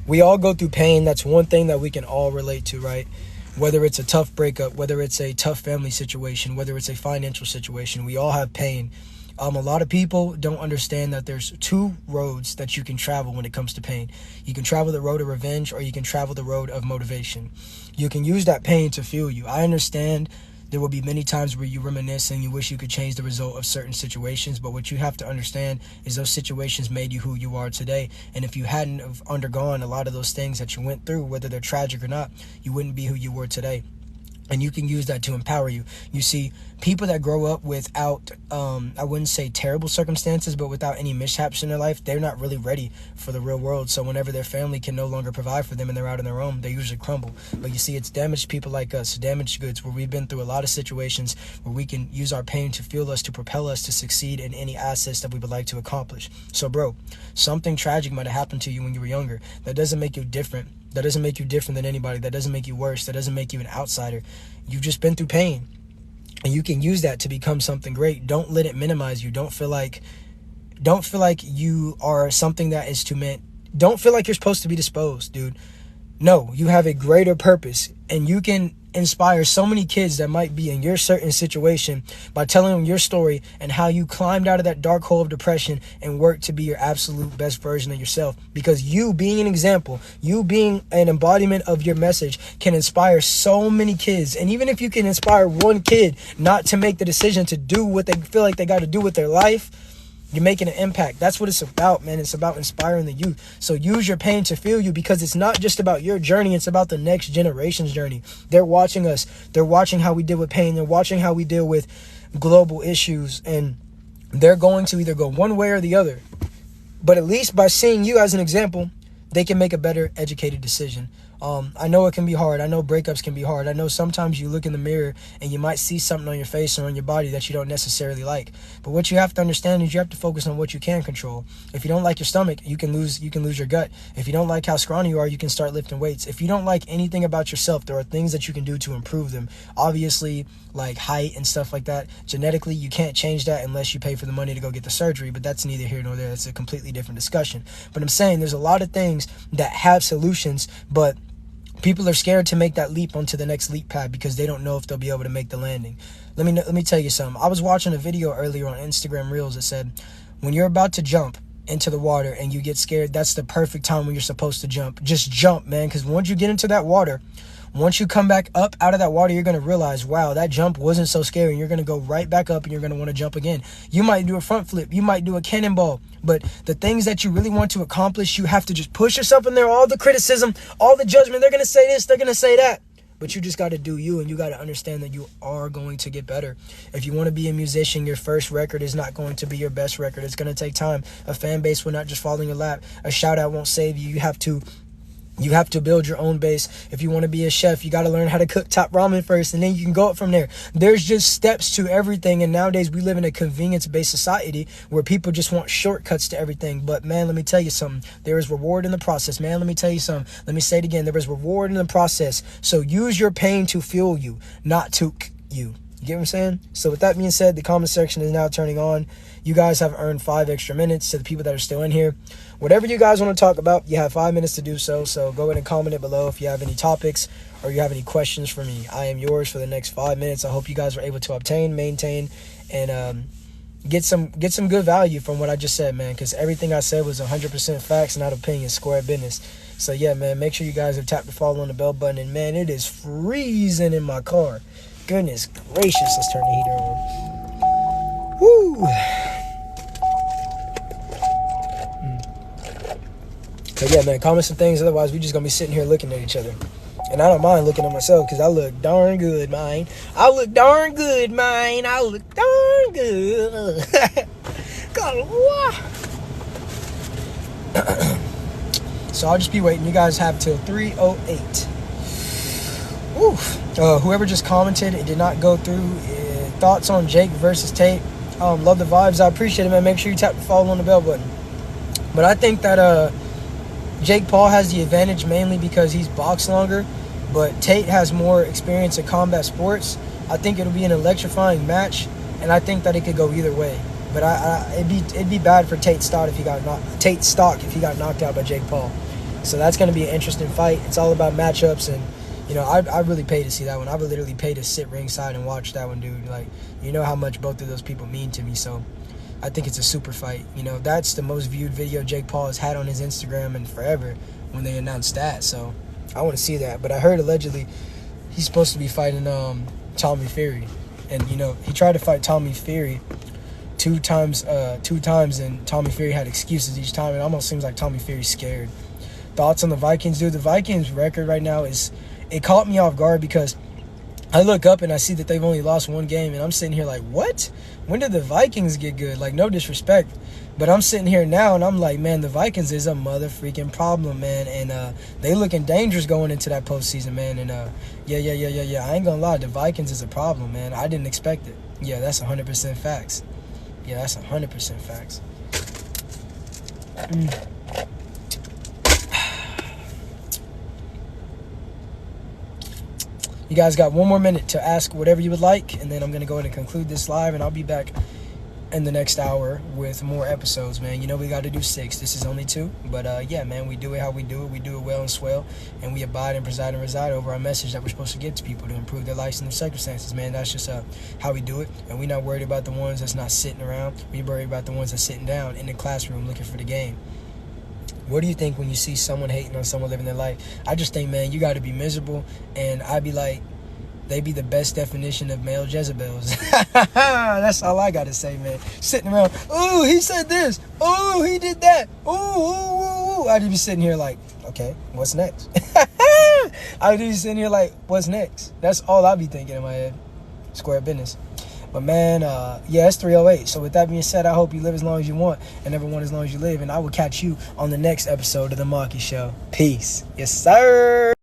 We all go through pain. That's one thing that we can all relate to, right? Whether it's a tough breakup, whether it's a tough family situation, whether it's a financial situation, we all have pain. A lot of people don't understand that there's two roads that you can travel when it comes to pain. You can travel the road of revenge, or you can travel the road of motivation. You can use that pain to fuel you. I understand there will be many times where you reminisce and you wish you could change the result of certain situations, but what you have to understand is those situations made you who you are today. And if you hadn't have undergone a lot of those things that you went through, whether they're tragic or not, you wouldn't be who you were today. And you can use that to empower you. You see, people that grow up without, I wouldn't say terrible circumstances, but without any mishaps in their life, they're not really ready for the real world. So whenever their family can no longer provide for them and they're out on their own, they usually crumble. But you see, it's damaged people like us, damaged goods, where we've been through a lot of situations where we can use our pain to fuel us, to propel us to succeed in any assets that we would like to accomplish. So bro, something tragic might have happened to you when you were younger. That doesn't make you different. That doesn't make you different than anybody. That doesn't make you worse. That doesn't make you an outsider. You've just been through pain. And you can use that to become something great. Don't let it minimize you. Don't feel like you are something that is too meant. Don't feel like you're supposed to be disposed, dude. No, you have a greater purpose. And you can inspire so many kids that might be in your certain situation by telling them your story and how you climbed out of that dark hole of depression and worked to be your absolute best version of yourself. Because you being an example, you being an embodiment of your message can inspire so many kids. And even if you can inspire one kid not to make the decision to do what they feel like they got to do with their life, you're making an impact. That's what it's about, man. It's about inspiring the youth. So use your pain to fuel you, because it's not just about your journey. It's about the next generation's journey. They're watching us. They're watching how we deal with pain. They're watching how we deal with global issues. And they're going to either go one way or the other. But at least by seeing you as an example, they can make a better educated decision. I know it can be hard. I know breakups can be hard. I know sometimes you look in the mirror and you might see something on your face or on your body that you don't necessarily like. But what you have to understand is you have to focus on what you can control. If you don't like your stomach, you can lose your gut. If you don't like how scrawny you are, you can start lifting weights. If you don't like anything about yourself, there are things that you can do to improve them. Obviously, like height and stuff like that. Genetically, you can't change that unless you pay for the money to go get the surgery, but that's neither here nor there. It's a completely different discussion. But I'm saying there's a lot of things that have solutions, but people are scared to make that leap onto the next leap pad because they don't know if they'll be able to make the landing. Let me tell you something. I was watching a video earlier on Instagram Reels that said, when you're about to jump into the water and you get scared, that's the perfect time when you're supposed to jump. Just jump, man, because once you get into that water, once you come back up out of that water, you're going to realize, wow, that jump wasn't so scary. And you're going to go right back up and you're going to want to jump again. You might do a front flip. You might do a cannonball. But the things that you really want to accomplish, you have to just push yourself in there. All the criticism, all the judgment, they're going to say this, they're going to say that. But you just got to do you, and you got to understand that you are going to get better. If you want to be a musician, your first record is not going to be your best record. It's going to take time. A fan base will not just fall in your lap. A shout out won't save you. You have to build your own base. If you want to be a chef, you got to learn how to cook top ramen first, and then you can go up from there. There's just steps to everything, and nowadays we live in a convenience-based society where people just want shortcuts to everything. But man, let me tell you something. There is reward in the process. Man, let me tell you something. Let me say it again. There is reward in the process. So use your pain to fuel you, not to you. You get what I'm saying? So with that being said, the comment section is now turning on. You guys have earned 5 extra minutes. To the people that are still in here, whatever you guys want to talk about, you have 5 minutes to do so. So go ahead and comment it below if you have any topics or you have any questions for me. I am yours for the next 5 minutes. I hope you guys were able to obtain, maintain, and get some good value from what I just said, man, because everything I said was 100% facts, not opinions, square business. So yeah, man, make sure you guys have tapped the follow on the bell button. And man, it is freezing in my car. Goodness gracious, let's turn the heater on. Woo! So yeah, man, comment some things. Otherwise, we just gonna be sitting here looking at each other. And I don't mind looking at myself because I look darn good, man. I look darn good, man. I look darn good. God, what? So I'll just be waiting. You guys have till 3:08. Oof. Whoever just commented, it did not go through. Thoughts on Jake versus Tate? Love the vibes. I appreciate it, man. Make sure you tap the follow on the bell button. But I think that Jake Paul has the advantage mainly because he's boxed longer, but Tate has more experience in combat sports. I think it'll be an electrifying match, and I think that it could go either way. But it'd be bad for Tate stock if he got knocked out by Jake Paul. So that's going to be an interesting fight. It's all about matchups, and you know, I really pay to see that one. I would literally pay to sit ringside and watch that one, dude. Like, you know how much both of those people mean to me. So I think it's a super fight. You know, that's the most viewed video Jake Paul has had on his Instagram in forever when they announced that. So I want to see that. But I heard allegedly he's supposed to be fighting Tommy Fury, and you know, he tried to fight Tommy Fury two times, and Tommy Fury had excuses each time. It almost seems like Tommy Fury's scared. Thoughts on the Vikings, dude? The Vikings record right now it caught me off guard because I look up and I see that they've only lost one game, and I'm sitting here like, what? When did the Vikings get good? Like, no disrespect, but I'm sitting here now and I'm like, man, the Vikings is a mother freaking problem, man, and they looking dangerous going into that postseason, man. And yeah. I ain't gonna lie, the Vikings is a problem, man. I didn't expect it. Yeah, that's 100% facts. Yeah, that's 100% facts. You guys got 1 more minute to ask whatever you would like, and then I'm going to go ahead and conclude this live, and I'll be back in the next hour with more episodes, man. You know we got to do 6. This is only 2. But, yeah, man, we do it how we do it. We do it well and swell, and we abide and preside and reside over our message that we're supposed to give to people to improve their lives and their circumstances, man. That's just how we do it, and we're not worried about the ones that's not sitting around. We're worried about the ones that's sitting down in the classroom looking for the game. What do you think when you see someone hating on someone living their life? I just think, man, you got to be miserable. And I'd be like, they be the best definition of male Jezebels. That's all I got to say, man. Sitting around, ooh, he said this. Ooh, he did that. Ooh. I'd be sitting here like, okay, what's next? I'd be sitting here like, what's next? That's all I'd be thinking in my head. Square business. But, man, yeah, it's 3:08. So with that being said, I hope you live as long as you want and never want as long as you live. And I will catch you on the next episode of The Marky Show. Peace. Yes, sir.